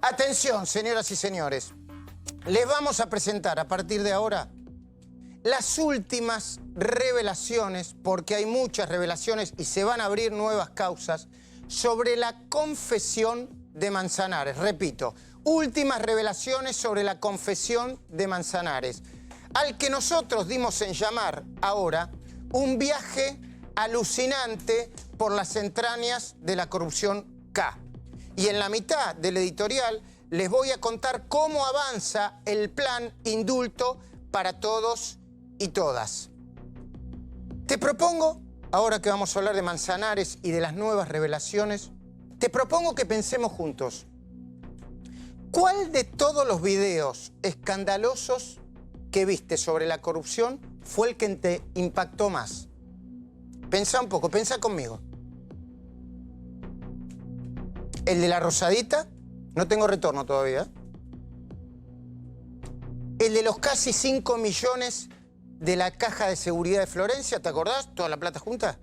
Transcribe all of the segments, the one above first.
Atención, señoras y señores. Les vamos a presentar a partir de ahora las últimas revelaciones, porque hay muchas revelaciones y se van a abrir nuevas causas, sobre la confesión de Manzanares. Repito, últimas revelaciones sobre la confesión de Manzanares, al que nosotros dimos en llamar ahora un viaje alucinante por las entrañas de la corrupción K. Y en la mitad del editorial les voy a contar cómo avanza el plan indulto para todos y todas. Te propongo, ahora que vamos a hablar de Manzanares y de las nuevas revelaciones, te propongo que pensemos juntos. ¿Cuál de todos los videos escandalosos que viste sobre la corrupción fue el que te impactó más? Pensá un poco, pensá conmigo. El de la rosadita, no tengo retorno todavía. El de los casi 5 millones de la caja de seguridad de Florencia, ¿te acordás? Toda la plata junta.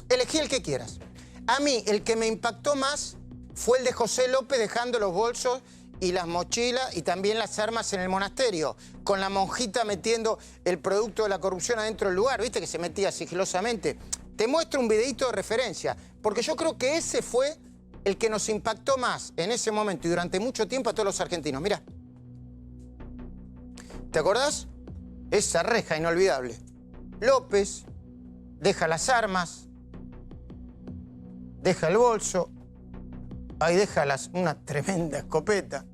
Elegí el que quieras. A mí, el que me impactó más fue el de José López dejando los bolsos y las mochilas y también las armas en el monasterio, con la monjita metiendo el producto de la corrupción adentro del lugar. ¿Viste que se metía sigilosamente? Te muestro un videíto de referencia, porque yo creo que ese fue el que nos impactó más en ese momento y durante mucho tiempo a todos los argentinos. Mirá. ¿Te acordás? Esa reja inolvidable. López deja las armas, deja el bolso, ahí deja una tremenda escopeta.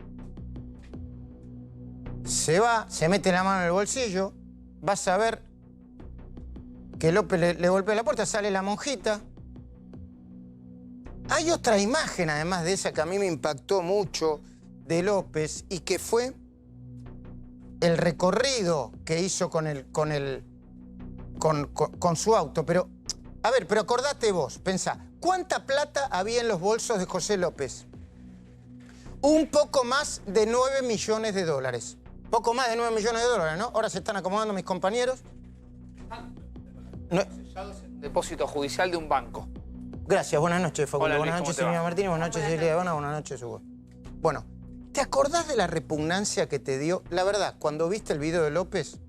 Se va, se mete la mano en el bolsillo, vas a ver que López le golpea la puerta, sale la monjita. Hay otra imagen, además de esa, que a mí me impactó mucho de López y que fue el recorrido que hizo con su auto. Pero, a ver, pero acordate vos, pensá, ¿cuánta plata había en los bolsos de José López? Un poco más de 9 millones de dólares. Poco más de 9 millones de dólares, ¿no? Ahora se están acomodando mis compañeros. Depósito judicial de un banco. Gracias, buenas noches, Facundo. Hola, Luis, buenas noches, señora Martínez. Buenas noches, Cecilia Ivana. Buenas noches, Hugo. Bueno, ¿te acordás de la repugnancia que te dio? La verdad, cuando viste el video de López,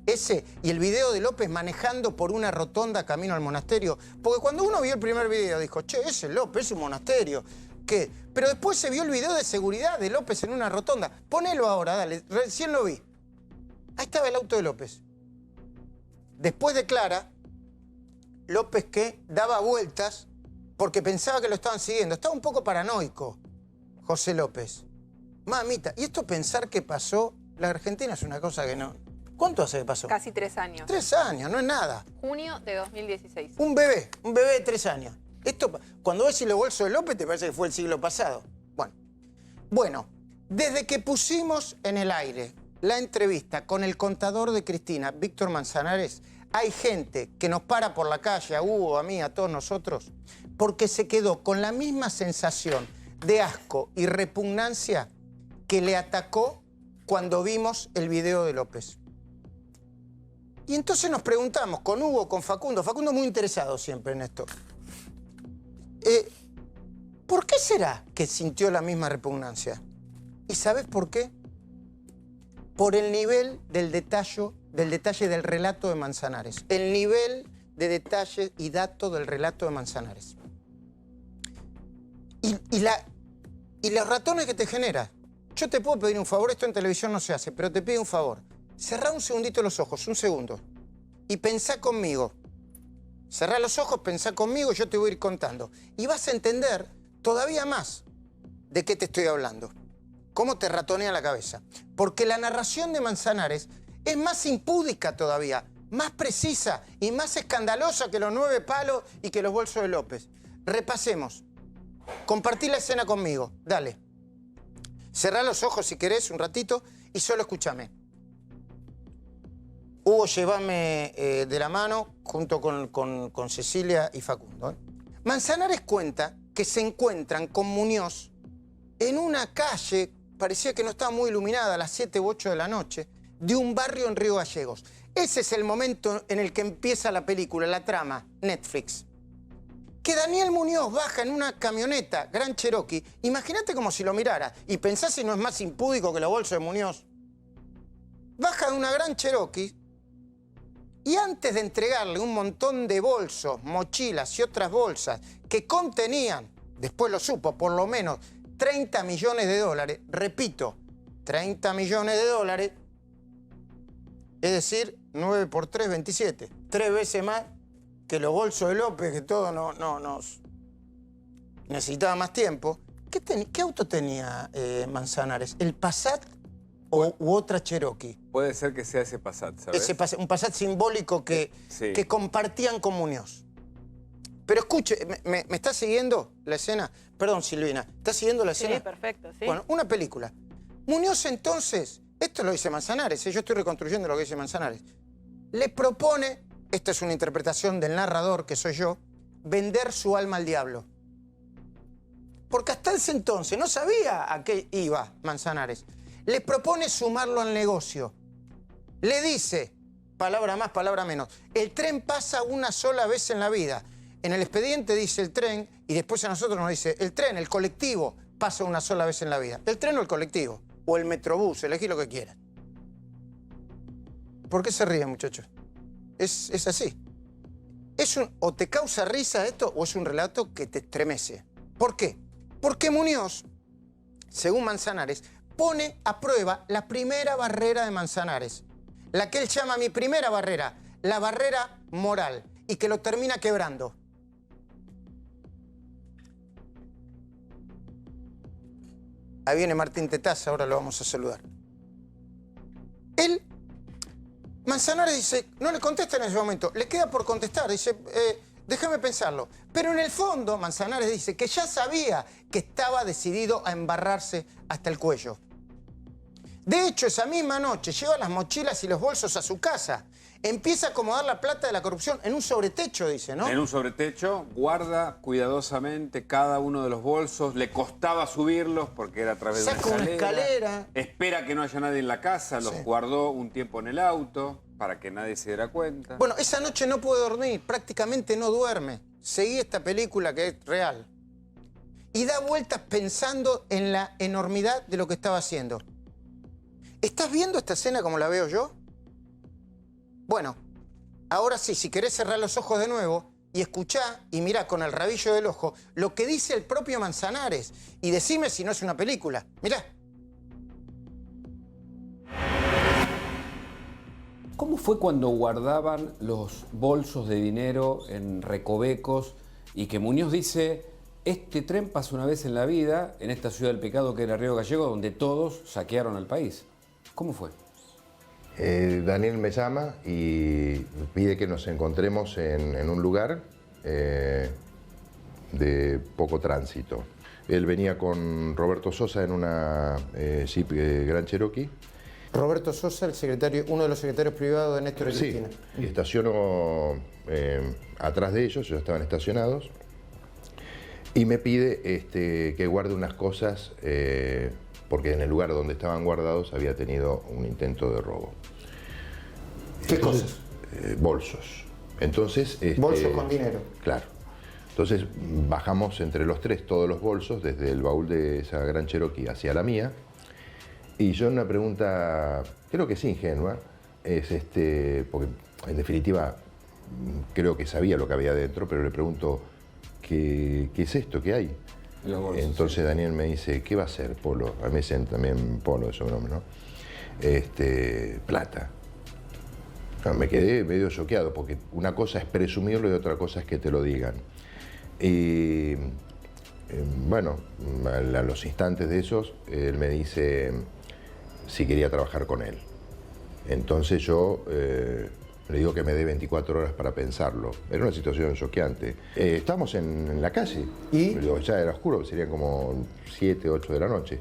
ese y el video de López manejando por una rotonda camino al monasterio. Porque cuando uno vio el primer video dijo, che, ese López es un monasterio. ¿Qué? Pero después se vio el video de seguridad de López en una rotonda. Ponelo ahora, dale. Recién lo vi. Ahí estaba el auto de López. Después declara López que daba vueltas porque pensaba que lo estaban siguiendo. Estaba un poco paranoico, José López. Mamita, y esto pensar que pasó, la Argentina es una cosa que no... ¿Cuánto hace que pasó? Casi 3 años. 3 años, no es nada. Junio de 2016. Un bebé de 3 años. Esto, cuando ves los bolsos de López, te parece que fue el siglo pasado. Bueno, desde que pusimos en el aire la entrevista con el contador de Cristina, Víctor Manzanares, hay gente que nos para por la calle, a Hugo, a mí, a todos nosotros, porque se quedó con la misma sensación de asco y repugnancia que le atacó cuando vimos el video de López. Y entonces nos preguntamos, con Hugo, con Facundo muy interesado siempre en esto, ¿por qué será que sintió la misma repugnancia? ¿Y sabes por qué? Por el nivel del detalle del relato de Manzanares. El nivel de detalle y dato del relato de Manzanares. Y los ratones que te genera. Yo te puedo pedir un favor, esto en televisión no se hace, pero te pido un favor. Cerrá un segundito los ojos, un segundo. Y pensá conmigo. Cerrá los ojos, pensá conmigo, yo te voy a ir contando. Y vas a entender todavía más de qué te estoy hablando. Cómo te ratonea la cabeza. Porque la narración de Manzanares es más impúdica todavía, más precisa y más escandalosa que los 9 palos y que los bolsos de López. Repasemos. Compartí la escena conmigo. Dale. Cerrá los ojos si querés un ratito y solo escúchame. Hugo, llévame de la mano junto con Cecilia y Facundo. Manzanares cuenta que se encuentran con Muñoz en una calle, parecía que no estaba muy iluminada, a las 7 u 8 de la noche, de un barrio en Río Gallegos. Ese es el momento en el que empieza la película, la trama, Netflix. que Daniel Muñoz baja en una camioneta Gran Cherokee. Imagínate como si lo mirara y pensás si no es más impúdico que los bolsos de Muñoz. Baja de una Gran Cherokee y antes de entregarle un montón de bolsos, mochilas y otras bolsas que contenían, después lo supo, por lo menos 30 millones de dólares, repito, 30 millones de dólares, es decir, 9 por 3, 27. 3 veces más que los bolsos de López, que todo nos necesitaba más tiempo. ¿Qué auto tenía Manzanares? ¿El Passat u otra Cherokee? Puede ser que sea ese Passat, ¿sabes? Un Passat simbólico que compartían con Muñoz. Pero escuche, ¿me está siguiendo la escena? Perdón, Silvina, ¿está siguiendo la escena? Sí, perfecto, sí. Bueno, una película. Muñoz entonces, esto lo dice Manzanares, yo estoy reconstruyendo lo que dice Manzanares, le propone, esta es una interpretación del narrador, que soy yo, vender su alma al diablo. Porque hasta ese entonces no sabía a qué iba Manzanares. Le propone sumarlo al negocio. Le dice, palabra más, palabra menos, el tren pasa una sola vez en la vida. En el expediente dice el tren y después a nosotros nos dice el tren, el colectivo, pasa una sola vez en la vida. El tren o el colectivo, o el metrobús, elegí lo que quieras. ¿Por qué se ríen, muchachos? Es así. O te causa risa esto o es un relato que te estremece. ¿Por qué? Porque Muñoz, según Manzanares, pone a prueba la primera barrera de Manzanares. La que él llama mi primera barrera, la barrera moral, y que lo termina quebrando. Ahí viene Martín Tetaz, ahora lo vamos a saludar. Manzanares dice, no le contesta en ese momento, le queda por contestar, dice, déjame pensarlo. Pero en el fondo, Manzanares dice que ya sabía que estaba decidido a embarrarse hasta el cuello. De hecho, esa misma noche lleva las mochilas y los bolsos a su casa. Empieza a acomodar la plata de la corrupción en un sobretecho, dice, ¿no? En un sobretecho, guarda cuidadosamente cada uno de los bolsos. Le costaba subirlos porque era a través de una escalera. Espera que no haya nadie en la casa. Los guardó un tiempo en el auto para que nadie se diera cuenta. Bueno, esa noche no puede dormir, prácticamente no duerme. Seguí esta película que es real. Y da vueltas pensando en la enormidad de lo que estaba haciendo. ¿Estás viendo esta escena como la veo yo? Bueno, ahora sí, si querés cerrar los ojos de nuevo y escuchá y mirá con el rabillo del ojo lo que dice el propio Manzanares y decime si no es una película. Mirá. ¿Cómo fue cuando guardaban los bolsos de dinero en recovecos y que Muñoz dice, este tren pasa una vez en la vida en esta ciudad del pecado que era Río Gallegos, donde todos saquearon al país? ¿Cómo fue? Daniel me llama y pide que nos encontremos en un lugar de poco tránsito. Él venía con Roberto Sosa en una Jeep Gran Cherokee. Roberto Sosa, el secretario, uno de los secretarios privados de Néstor y Cristina. Sí, y estaciono atrás de ellos, ya estaban estacionados, y me pide que guarde unas cosas porque en el lugar donde estaban guardados había tenido un intento de robo. ¿Qué cosas? Bolsos. Entonces... bolsos con dinero. Claro. Entonces bajamos entre los tres todos los bolsos desde el baúl de esa Gran Cherokee hacia la mía. Y yo una pregunta, creo que es ingenua, es porque en definitiva creo que sabía lo que había dentro, pero le pregunto, ¿qué es esto que hay? Los bolsos, entonces sí. Daniel me dice, ¿qué va a ser, Polo? A mí me dicen también Polo, ese nombre, ¿no? Plata. Me quedé medio choqueado, porque una cosa es presumirlo y otra cosa es que te lo digan. Y bueno, a los instantes de esos, él me dice si quería trabajar con él. Entonces yo le digo que me dé 24 horas para pensarlo. Era una situación choqueante. Estábamos en la calle. ¿Y? Le digo, ya era oscuro, serían como 7, 8 de la noche.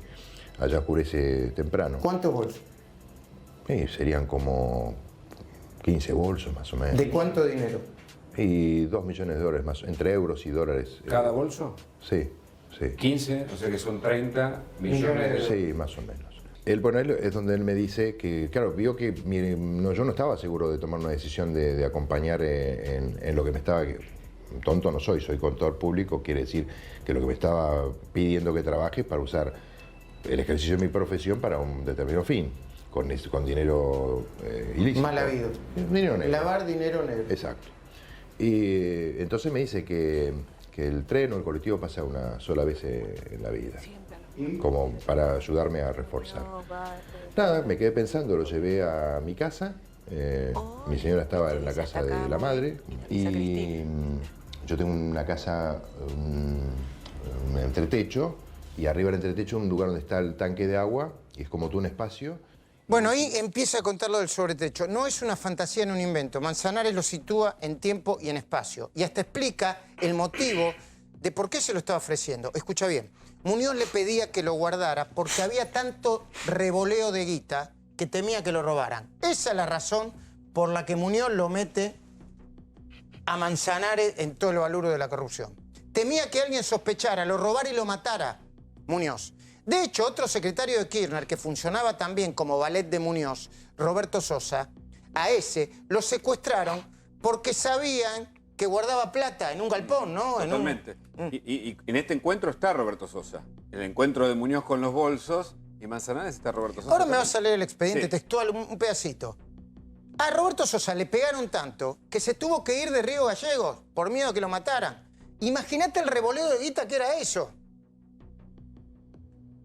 Allá oscurece temprano. ¿Cuántos bolsos? Serían como 15 bolsos más o menos. ¿De cuánto dinero? Y 2 millones de dólares más, entre euros y dólares. ¿Cada bolso? Sí, sí. 15, o sea que son 30 millones de dólares. Sí, más o menos. Él, bueno, es donde él me dice que, claro, vio que yo no estaba seguro de tomar una decisión de acompañar en lo que me estaba tonto no soy contador público, quiere decir que lo que me estaba pidiendo que trabaje es para usar el ejercicio de mi profesión para un determinado fin, con dinero ilícito. Mal habido. Dinero negro. Lavar dinero negro. Exacto. Y entonces me dice que el tren o el colectivo pasa una sola vez en la vida, como para ayudarme a reforzar. Nada, me quedé pensando, lo llevé a mi casa. Mi señora estaba en la casa de la madre y yo tengo una casa, un entretecho, y arriba del entretecho un lugar donde está el tanque de agua y es como todo un espacio. Bueno, ahí empieza a contar lo del sobretecho. No es una fantasía ni un invento. Manzanares lo sitúa en tiempo y en espacio. Y hasta explica el motivo de por qué se lo estaba ofreciendo. Escucha bien. Muñoz le pedía que lo guardara porque había tanto revoleo de guita que temía que lo robaran. Esa es la razón por la que Muñoz lo mete a Manzanares en todo el valuro de la corrupción. Temía que alguien sospechara, lo robara y lo matara, Muñoz. De hecho, otro secretario de Kirchner, que funcionaba también como valet de Muñoz, Roberto Sosa, a ese lo secuestraron porque sabían que guardaba plata en un galpón, ¿no? Totalmente. Y en este encuentro está Roberto Sosa. El encuentro de Muñoz con los bolsos y Manzanares está Roberto Sosa. Ahora me vas a leer el expediente textual, Sí. un pedacito. A Roberto Sosa le pegaron tanto que se tuvo que ir de Río Gallegos por miedo a que lo mataran. Imagínate el revoleo de guita que era eso.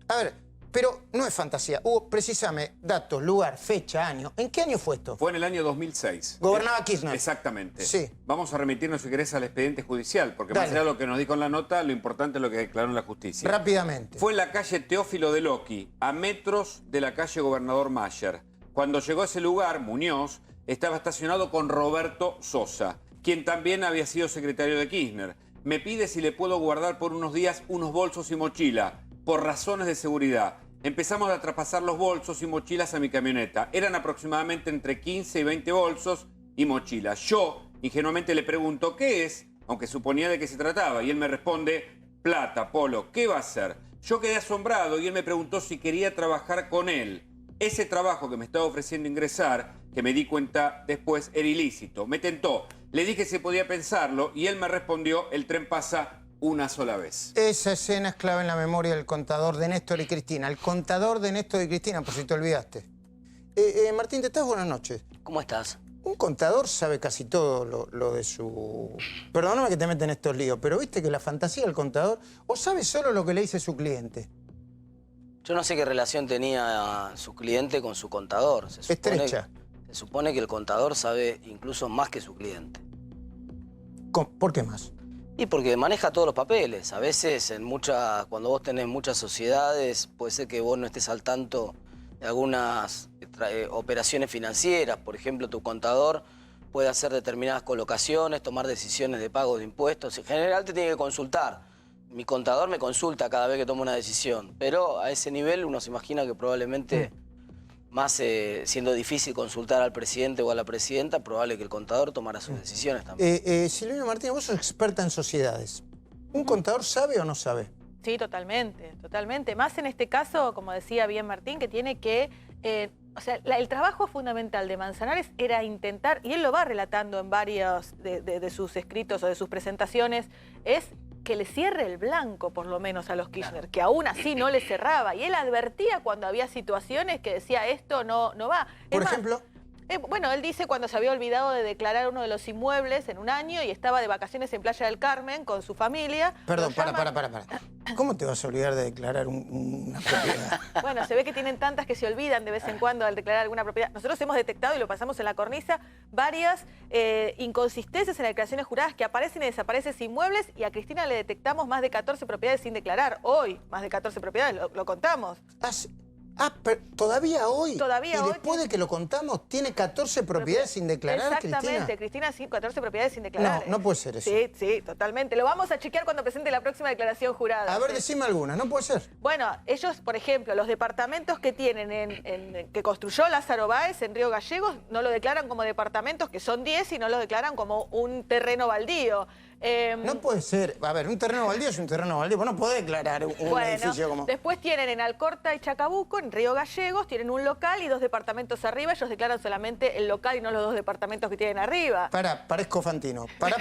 A ver, pero no es fantasía. Hugo, precisame datos, lugar, fecha, año. ¿En qué año fue esto? Fue en el año 2006. Gobernaba Kirchner. Exactamente. Sí. Vamos a remitirnos, si querés, al expediente judicial, porque Dale. más allá de lo que nos dijo en la nota, lo importante es lo que declaró en la justicia. Rápidamente. Fue en la calle Teófilo de Loqui, a metros de la calle Gobernador Mayer. Cuando llegó a ese lugar, Muñoz estaba estacionado con Roberto Sosa, quien también había sido secretario de Kirchner. Me pide si le puedo guardar por unos días unos bolsos y mochila, por razones de seguridad. Empezamos a traspasar los bolsos y mochilas a mi camioneta. Eran aproximadamente entre 15 y 20 bolsos y mochilas. Yo, ingenuamente, le pregunto, ¿qué es? Aunque suponía de qué se trataba. Y él me responde, plata, Polo, ¿qué va a hacer? Yo quedé asombrado y él me preguntó si quería trabajar con él. Ese trabajo que me estaba ofreciendo ingresar, que me di cuenta después, era ilícito. Me tentó. Le dije si podía pensarlo y él me respondió, el tren pasa una sola vez. Esa escena es clave en la memoria del contador de Néstor y Cristina. El contador de Néstor y Cristina, por si te olvidaste. Martín, ¿te estás? Buenas noches. ¿Cómo estás? Un contador sabe casi todo lo de su... Perdóname que te meten en estos líos, pero viste que la fantasía del contador o sabe solo lo que le dice su cliente. Yo no sé qué relación tenía su cliente con su contador. Estrecha. Se supone que el contador sabe incluso más que su cliente. ¿Por qué más? Y porque maneja todos los papeles. A veces, cuando vos tenés muchas sociedades, puede ser que vos no estés al tanto de algunas operaciones financieras. Por ejemplo, tu contador puede hacer determinadas colocaciones, tomar decisiones de pago de impuestos. En general te tiene que consultar. Mi contador me consulta cada vez que tomo una decisión. Pero a ese nivel uno se imagina que probablemente, más siendo difícil consultar al presidente o a la presidenta, probable que el contador tomara sus decisiones también. Silvina Martínez, vos sos experta en sociedades. ¿Un contador sabe o no sabe? Sí, totalmente, totalmente. Más en este caso, como decía bien Martín, que tiene que... o sea, el trabajo fundamental de Manzanares era intentar, y él lo va relatando en varios de sus escritos o de sus presentaciones, es que le cierre el blanco, por lo menos, a los Kirchner, que aún así no le cerraba. Y él advertía cuando había situaciones que decía, esto no va. Por ejemplo... Bueno, él dice cuando se había olvidado de declarar uno de los inmuebles en un año y estaba de vacaciones en Playa del Carmen con su familia. Perdón, para. ¿Cómo te vas a olvidar de declarar una propiedad? Bueno, se ve que tienen tantas que se olvidan de vez en cuando al declarar alguna propiedad. Nosotros hemos detectado, y lo pasamos en la cornisa, varias inconsistencias en las declaraciones juradas que aparecen y desaparecen inmuebles, y a Cristina le detectamos más de 14 propiedades sin declarar. Hoy, más de 14 propiedades, lo contamos. Pero ¿todavía hoy? Todavía y hoy después de que lo contamos, ¿tiene 14 propiedades sin declarar, Exactamente, Cristina? sí, 14 propiedades sin declarar. No puede ser eso. Sí, totalmente. Lo vamos a chequear cuando presente la próxima declaración jurada. A ver, decime alguna, no puede ser. Bueno, ellos, por ejemplo, los departamentos que tienen que construyó Lázaro Báez en Río Gallegos, no lo declaran como departamentos, que son 10, y no lo declaran como un terreno baldío. No puede ser. A ver, un terreno baldío es un terreno baldío. Vos no podés declarar un edificio como... Después tienen en Alcorta y Chacabuco, en Río Gallegos, tienen un local y 2 departamentos arriba. Ellos declaran solamente el local y no los 2 departamentos que tienen arriba. Parezco Fantino. Pará.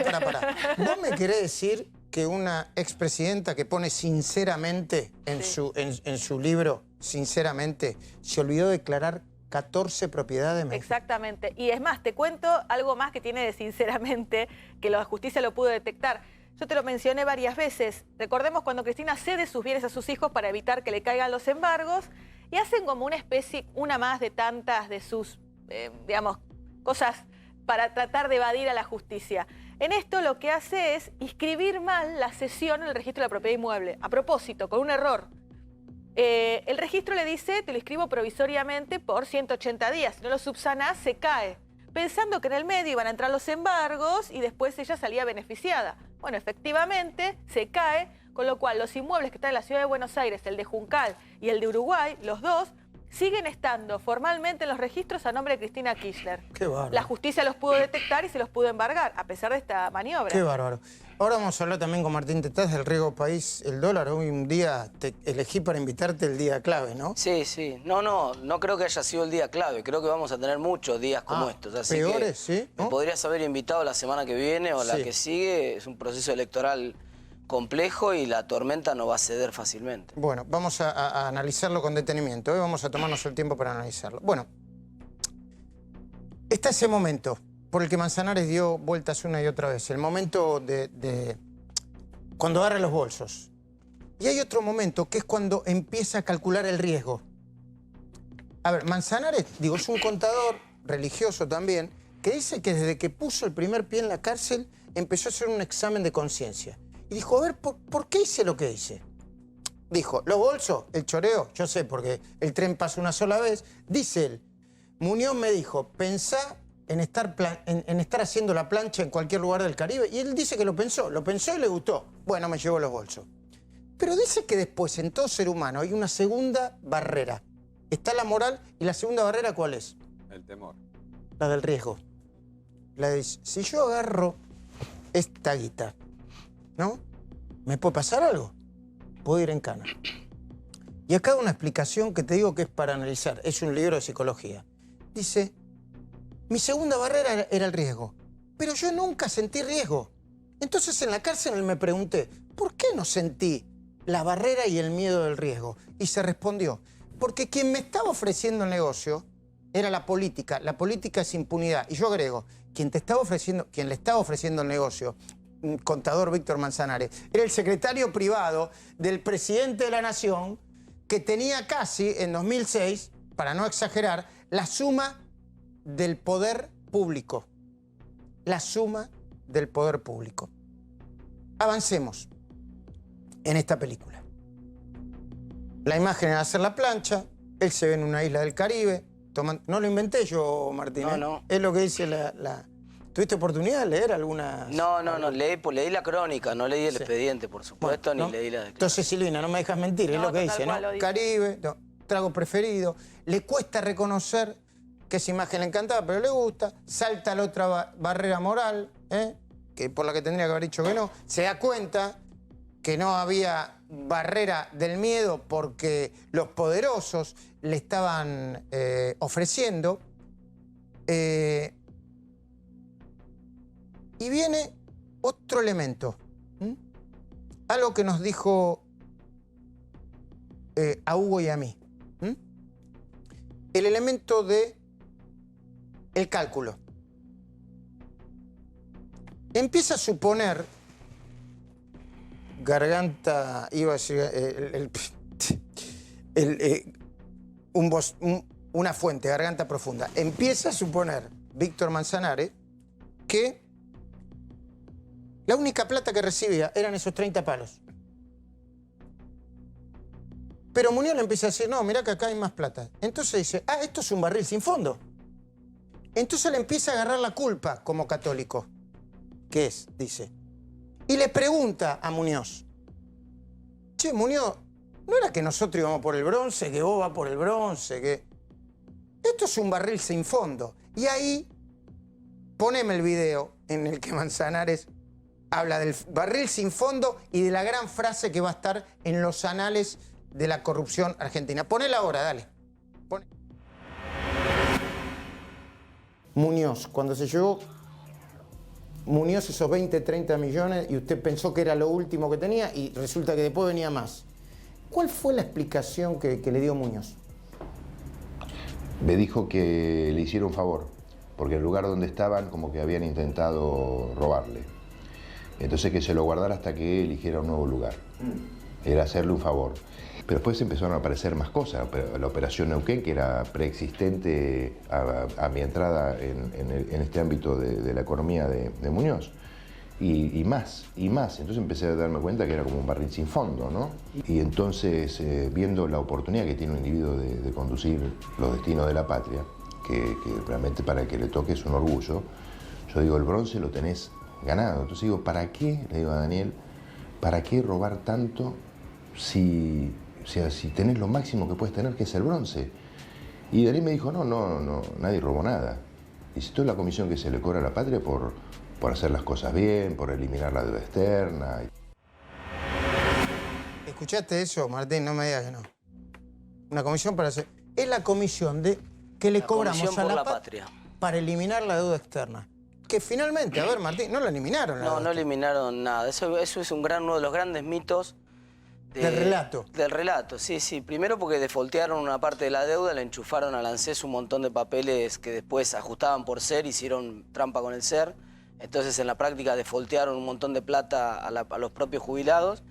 ¿Vos me querés decir que una expresidenta que pone sinceramente en su libro, sinceramente, se olvidó de declarar 14 propiedades? Exactamente. Y es más, te cuento algo más que tiene de sinceramente, que la justicia lo pudo detectar. Yo te lo mencioné varias veces. Recordemos cuando Cristina cede sus bienes a sus hijos para evitar que le caigan los embargos y hacen como una especie, una más de tantas de sus, digamos, cosas para tratar de evadir a la justicia. En esto lo que hace es inscribir mal la cesión en el registro de la propiedad inmueble. A propósito, con un error. El registro le dice, te lo inscribo provisoriamente por 180 días. Si no lo subsanás, se cae. Pensando que en el medio iban a entrar los embargos y después ella salía beneficiada. Bueno, efectivamente, se cae, con lo cual los inmuebles que están en la ciudad de Buenos Aires, el de Juncal y el de Uruguay, los dos, siguen estando formalmente en los registros a nombre de Cristina Kirchner. Qué bárbaro. La justicia los pudo detectar y se los pudo embargar, a pesar de esta maniobra. Qué bárbaro. Ahora vamos a hablar también con Martín Tetaz del riesgo país, el dólar. Hoy un día te elegí para invitarte el día clave, ¿no? Sí. No creo que haya sido el día clave. Creo que vamos a tener muchos días como estos. Así peores, que ¿sí? ¿No? me podrías haber invitado la semana que viene o la Sí. que sigue. Es un proceso electoral complejo y la tormenta no va a ceder fácilmente. Bueno, vamos a analizarlo con detenimiento. Hoy vamos a tomarnos el tiempo para analizarlo. Bueno, está ese momento por el que Manzanares dio vueltas una y otra vez. El momento de cuando agarra los bolsos. Y hay otro momento que es cuando empieza a calcular el riesgo. A ver, Manzanares, digo, es un contador religioso también, que dice que desde que puso el primer pie en la cárcel empezó a hacer un examen de conciencia. Y dijo, a ver, ¿por qué hice lo que hice? Dijo, los bolsos, el choreo, yo sé, porque el tren pasa una sola vez. Dice él, Muñoz me dijo, pensá en estar haciendo la plancha en cualquier lugar del Caribe. Y él dice que lo pensó y le gustó. Bueno, me llevó los bolsos. Pero dice que después, en todo ser humano, hay una segunda barrera. Está la moral y la segunda barrera, ¿cuál es? El temor. La del riesgo. La de, si yo agarro esta guita, ¿no? ¿Me puede pasar algo? Puedo ir en cana. Y acá una explicación que te digo que es para analizar. Es un libro de psicología. Dice, mi segunda barrera era el riesgo. Pero yo nunca sentí riesgo. Entonces en la cárcel me pregunté, ¿por qué no sentí la barrera y el miedo del riesgo? Y se respondió, porque quien me estaba ofreciendo el negocio era la política. La política es impunidad. Y yo agrego, quien le estaba ofreciendo el negocio, contador Víctor Manzanares, era el secretario privado del presidente de la Nación, que tenía casi, en 2006, para no exagerar, la suma del poder público. La suma del poder público. Avancemos en esta película. La imagen era hacer la plancha, él se ve en una isla del Caribe, tomando... No lo inventé yo, Martín. No. Es lo que dice la... ¿Tuviste oportunidad de leer algunas...? No, leí la crónica, no leí el expediente, por supuesto, Bueno, ni leí la declaración. Entonces, Silvina, no me dejas mentir, es lo que dice, ¿no? Caribe, trago preferido, le cuesta reconocer que esa imagen le encantaba, pero le gusta, salta a la otra barrera moral, que por la que tendría que haber dicho que no, se da cuenta que no había barrera del miedo porque los poderosos le estaban ofreciendo. Y viene otro elemento, algo que nos dijo a Hugo y a mí. El elemento de el cálculo. Empieza a suponer, garganta, iba a decir, una fuente, garganta profunda. Empieza a suponer Víctor Manzanares que la única plata que recibía eran esos 30 palos. Pero Muñoz le empieza a decir, no, mirá que acá hay más plata. Entonces dice, esto es un barril sin fondo. Entonces le empieza a agarrar la culpa como católico. ¿Qué es? Dice. Y le pregunta a Muñoz, che, Muñoz, ¿no era que nosotros íbamos por el bronce, que vos vas por el bronce, que... Esto es un barril sin fondo. Y ahí, poneme el video en el que Manzanares habla del barril sin fondo y de la gran frase que va a estar en los anales de la corrupción argentina. Ponela ahora, dale. Muñoz, cuando se llegó Muñoz esos 20, 30 millones y usted pensó que era lo último que tenía y resulta que después venía más. ¿Cuál fue la explicación que le dio Muñoz? Me dijo que le hicieron un favor, porque el lugar donde estaban como que habían intentado robarle. Entonces que se lo guardara hasta que eligiera un nuevo lugar. Era hacerle un favor. Pero después empezaron a aparecer más cosas. La operación Neuquén, que era preexistente a mi entrada en este ámbito de la economía de Muñoz. Y más. Entonces empecé a darme cuenta que era como un barril sin fondo, ¿no? Y entonces, viendo la oportunidad que tiene un individuo de conducir los destinos de la patria, que realmente para el que le toque es un orgullo, yo digo, el bronce lo tenés ganado. Entonces digo, ¿para qué, le digo a Daniel, para qué robar tanto si tenés lo máximo que puedes tener, que es el bronce? Y Daniel me dijo, no, nadie robó nada. Y si toda la comisión que se le cobra a la patria por hacer las cosas bien, por eliminar la deuda externa. ¿Escuchaste eso, Martín? No me digas que no. Una comisión para hacer... Es la comisión que le cobramos a la patria para eliminar la deuda externa. Que finalmente, a ver, Martín, no la eliminaron. No eliminaron nada. Eso es uno de los grandes mitos del relato. Del relato, sí. Primero porque defoltearon una parte de la deuda, le enchufaron al ANSES un montón de papeles que después ajustaban por SER, hicieron trampa con el SER. Entonces en la práctica defoltearon un montón de plata a los propios jubilados.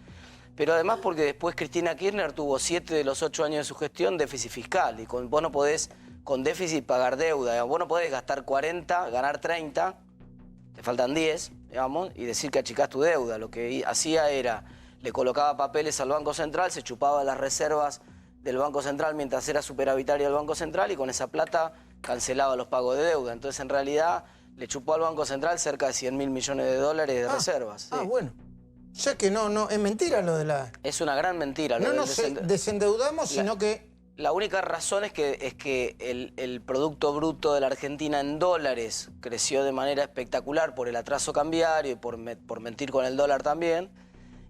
Pero además porque después Cristina Kirchner tuvo 7 de los 8 años de su gestión déficit fiscal. Y vos no podés con déficit pagar deuda. Digamos. Vos no podés gastar 40, ganar 30, te faltan 10, digamos, y decir que achicás tu deuda. Lo que hacía era, le colocaba papeles al Banco Central, se chupaba las reservas del Banco Central mientras era superavitario del Banco Central y con esa plata cancelaba los pagos de deuda. Entonces en realidad le chupó al Banco Central cerca de 100.000 millones de dólares de reservas. Sí. Bueno. O sea que no, es mentira lo de la... Es una gran mentira. No nos desendeudamos, sino que... La única razón es que el Producto Bruto de la Argentina en dólares creció de manera espectacular por el atraso cambiario y por mentir con el dólar también.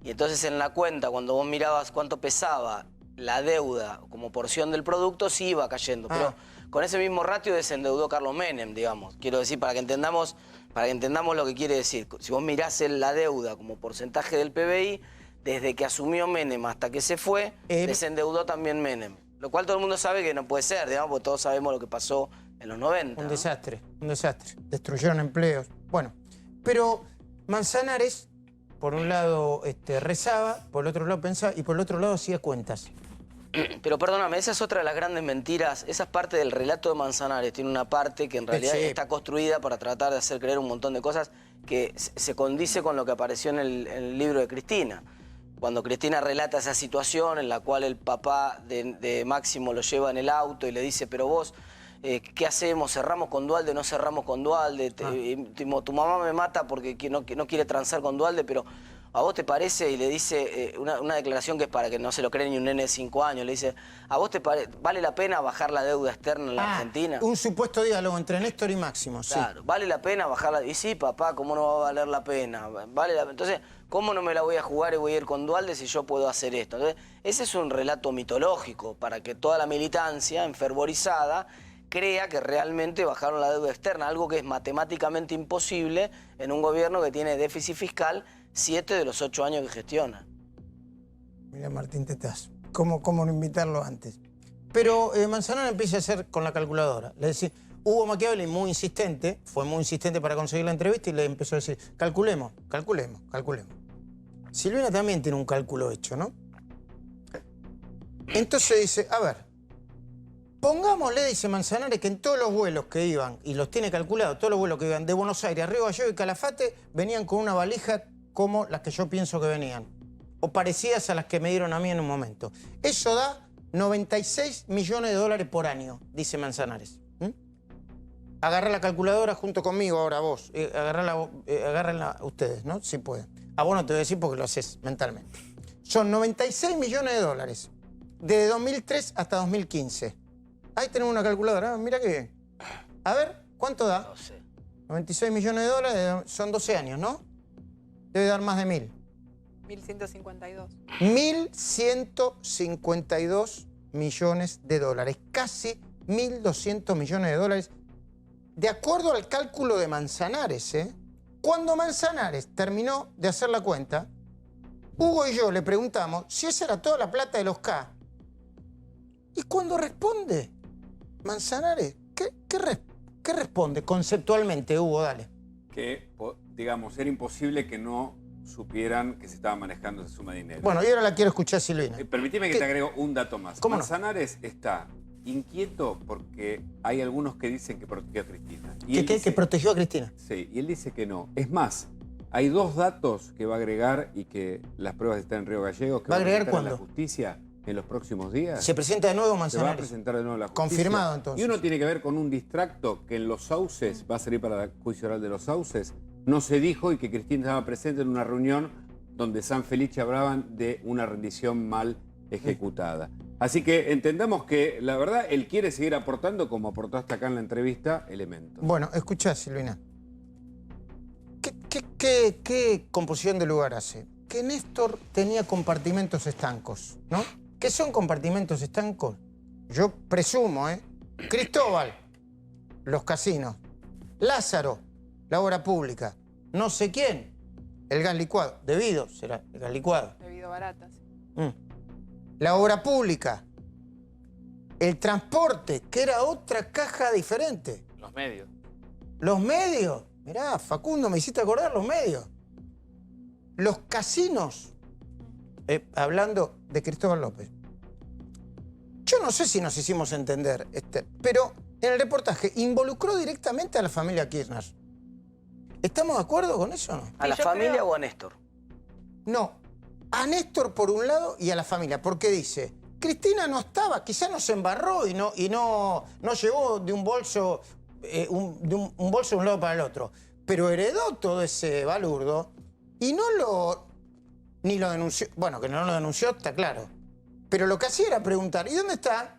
Y entonces en la cuenta, cuando vos mirabas cuánto pesaba la deuda como porción del producto, sí iba cayendo. Pero con ese mismo ratio desendeudó Carlos Menem, digamos. Quiero decir, para que entendamos lo que quiere decir. Si vos mirás la deuda como porcentaje del PBI, desde que asumió Menem hasta que se fue, desendeudó también Menem. Lo cual todo el mundo sabe que no puede ser, digamos, porque todos sabemos lo que pasó en los 90. Un desastre. Destruyeron empleos. Bueno, pero Manzanares, por un lado rezaba, por el otro lado pensaba y por el otro lado hacía cuentas. Pero perdóname, esa es otra de las grandes mentiras. Esa es parte del relato de Manzanares. Tiene una parte que en realidad está construida para tratar de hacer creer un montón de cosas que se condice con lo que apareció en el libro de Cristina. Cuando Cristina relata esa situación en la cual el papá de Máximo lo lleva en el auto y le dice, pero vos, ¿qué hacemos? ¿Cerramos con Duhalde? ¿No cerramos con Duhalde? Tu mamá me mata porque no quiere transar con Duhalde, pero ¿a vos te parece? Y le dice una declaración que es para que no se lo cree ni un nene de 5 años. Le dice, ¿a vos vale la pena bajar la deuda externa en la Argentina? Un supuesto diálogo entre Néstor y Máximo, claro, ¿vale la pena bajarla? Y sí, papá, ¿cómo no va a valer la pena? Entonces, ¿cómo no me la voy a jugar y voy a ir con Duhalde si yo puedo hacer esto? Entonces, ese es un relato mitológico para que toda la militancia enfervorizada crea que realmente bajaron la deuda externa, algo que es matemáticamente imposible en un gobierno que tiene déficit fiscal 7 de los 8 años que gestiona. Mira, Martín Tetaz, ¿cómo no invitarlo antes? Pero Manzanares empieza a hacer con la calculadora. Le decía, Hugo Machiavelli, muy insistente, fue muy insistente para conseguir la entrevista y le empezó a decir, calculemos. Silvina también tiene un cálculo hecho, ¿no? Entonces dice, a ver, pongámosle, dice Manzanares, que en todos los vuelos que iban, y los tiene calculados, todos los vuelos que iban de Buenos Aires a Río Gallegos y Calafate, venían con una valija como las que yo pienso que venían, o parecidas a las que me dieron a mí en un momento. Eso da 96 millones de dólares por año, dice Manzanares. Agarrá la calculadora junto conmigo ahora vos, agárrenla ustedes, ¿no? Si pueden. A vos no te voy a decir porque lo haces mentalmente. Son 96 millones de dólares, desde 2003 hasta 2015. Ahí tenemos una calculadora, mira qué bien. A ver, ¿cuánto da? No sé. 96 millones de dólares, son 12 años, ¿no? Debe dar más de 1.000. 1.152. 1.152 millones de dólares. Casi 1.200 millones de dólares. De acuerdo al cálculo de Manzanares, ¿eh? Cuando Manzanares terminó de hacer la cuenta, Hugo y yo le preguntamos si esa era toda la plata de los K. Y cuando responde Manzanares, ¿qué responde conceptualmente, Hugo? Dale. Que, digamos, era imposible que no supieran que se estaba manejando esa suma de dinero. Bueno, y ahora la quiero escuchar, Silvina. Permitime que te agrego un dato más. ¿Cómo no? Manzanares está inquieto porque hay algunos que dicen que protegió a Cristina. Que protegió a Cristina. Sí, y él dice que no. Es más, hay dos datos que va a agregar y que las pruebas están en Río Gallegos. Que ¿Va a agregar presentar cuándo? a la justicia en los próximos días. Se presenta de nuevo Se va a Manzanares. presentar de nuevo a la justicia. Confirmado, entonces. Y uno tiene que ver con un distracto que en los Sauces, va a salir para el juicio oral de los Sauces, no se dijo y que Cristina estaba presente en una reunión donde San Felice hablaban de una rendición mal ejecutada. Así que entendamos que, la verdad, él quiere seguir aportando, como aportó hasta acá en la entrevista, elementos. Bueno, escuchá, Silvina. ¿Qué composición de lugar hace? Que Néstor tenía compartimentos estancos, ¿no? ¿Qué son compartimentos estancos? Yo presumo, ¿eh? Cristóbal, los casinos. Lázaro, la obra pública. No sé quién, el gas licuado. Debido será el gas licuado. Debido baratas. La obra pública. El transporte, que era otra caja diferente. Los medios. Los medios. Mirá, Facundo, me hiciste acordar los medios. Los casinos. Hablando de Cristóbal López. Yo no sé si nos hicimos entender, pero en el reportaje involucró directamente a la familia Kirchner. ¿Estamos de acuerdo con eso o no? ¿A la familia o a Néstor? No. A Néstor por un lado y a la familia. Porque dice, Cristina no estaba, quizás nos embarró y no llevó de un bolso, un bolso de un lado para el otro. Pero heredó todo ese balurdo y ni lo denunció. Bueno, que no lo denunció, está claro. Pero lo que hacía era preguntar, ¿y dónde está?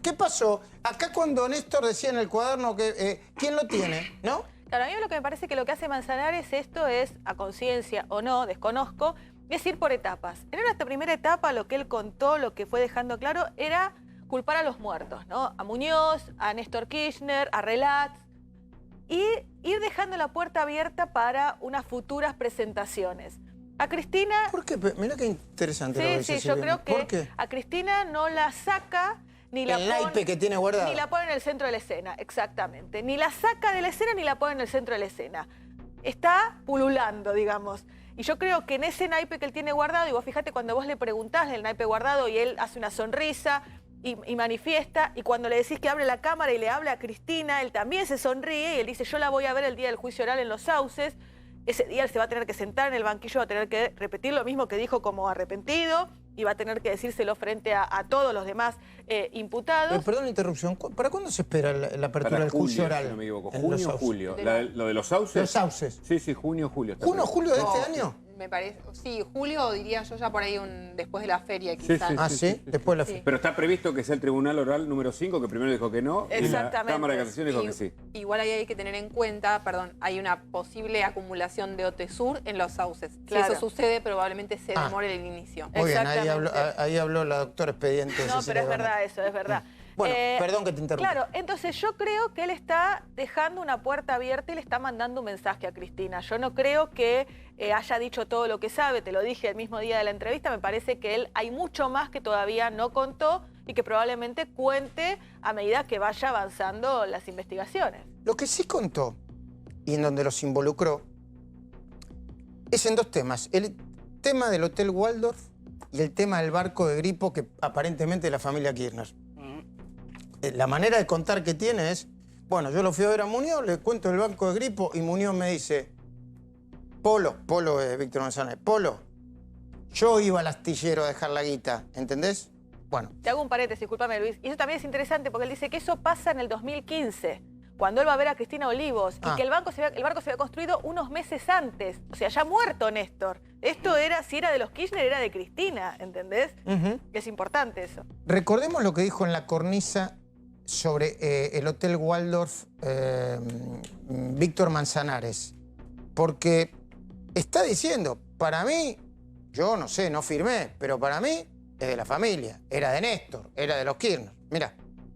¿Qué pasó? Acá cuando Néstor decía en el cuaderno que ¿quién lo tiene? ¿No? Claro, a mí lo que me parece que lo que hace Manzanares esto es, a conciencia o no, desconozco, es ir por etapas. En esta primera etapa lo que él contó, lo que fue dejando claro, era culpar a los muertos, ¿no? A Muñoz, a Néstor Kirchner, a Relatz, y ir dejando la puerta abierta para unas futuras presentaciones. A Cristina... ¿Por qué? Mirá qué interesante lo que dice yo Silvina. creo ¿Por que qué? a Cristina no la saca... Ni la El naipe que tiene guardado. Ni la pone en el centro de la escena, exactamente. Ni la saca de la escena ni la pone en el centro de la escena. Está pululando, digamos. Y yo creo que en ese naipe que él tiene guardado, y vos fíjate cuando vos le preguntás del naipe guardado y él hace una sonrisa y manifiesta, y cuando le decís que abre la cámara y le habla a Cristina, él también se sonríe y él dice, yo la voy a ver el día del juicio oral en los Sauces. Ese día él se va a tener que sentar en el banquillo, va a tener que repetir lo mismo que dijo como arrepentido y va a tener que decírselo frente a todos los demás imputados. Perdón la interrupción. ¿Para cuándo se espera la apertura del juicio oral? Si no me equivoco. en los Junio o Sauces? julio. ¿Lo de los Sauces? Los Sauces. Sí, junio o julio. está ¿Junio o previsto. julio de este año? Me parece, sí, julio diría yo ya por ahí después de la feria Sí, quizás. sí, Ah, ¿sí? Después de la Sí. fecha. Pero está previsto que sea el Tribunal Oral número 5, que primero dijo que no, y la Exactamente. Cámara de Casación dijo Y- que sí. Igual ahí hay que tener en cuenta, hay una posible acumulación de OTESUR en los Sauces. Claro. Si eso sucede, probablemente se Ah. demore el inicio. Muy bien, Exactamente. ahí habló la doctora Expediente. No, pero es verdad eso, es verdad. Bueno, perdón que te interrumpa. Claro, entonces yo creo que él está dejando una puerta abierta y le está mandando un mensaje a Cristina. Yo no creo que haya dicho todo lo que sabe, te lo dije el mismo día de la entrevista, me parece que él hay mucho más que todavía no contó y que probablemente cuente a medida que vaya avanzando las investigaciones. Lo que sí contó, y en donde los involucró, es en dos temas. El tema del Hotel Waldorf y el tema del barco de gripo que aparentemente es la familia Kirchner. La manera de contar que tiene es, bueno, yo lo fui a ver a Muñoz, le cuento el banco de gripo y Muñoz me dice, Polo es Víctor Manzanares, Polo, yo iba al astillero a dejar la guita, ¿entendés? Bueno, Te hago un paréntesis, discúlpame Luis, y eso también es interesante porque él dice que eso pasa en el 2015, cuando él va a ver a Cristina Olivos, y que el barco se había construido unos meses antes, o sea, ya muerto Néstor. Esto era, si era de los Kirchner, era de Cristina, ¿entendés? Es importante eso. recordemos lo que dijo en la cornisa sobre el Hotel Waldorf Víctor Manzanares, porque está diciendo, para mí, yo no sé, no firmé, pero para mí es de la familia, era de Néstor, era de los Kirchner. Mirá.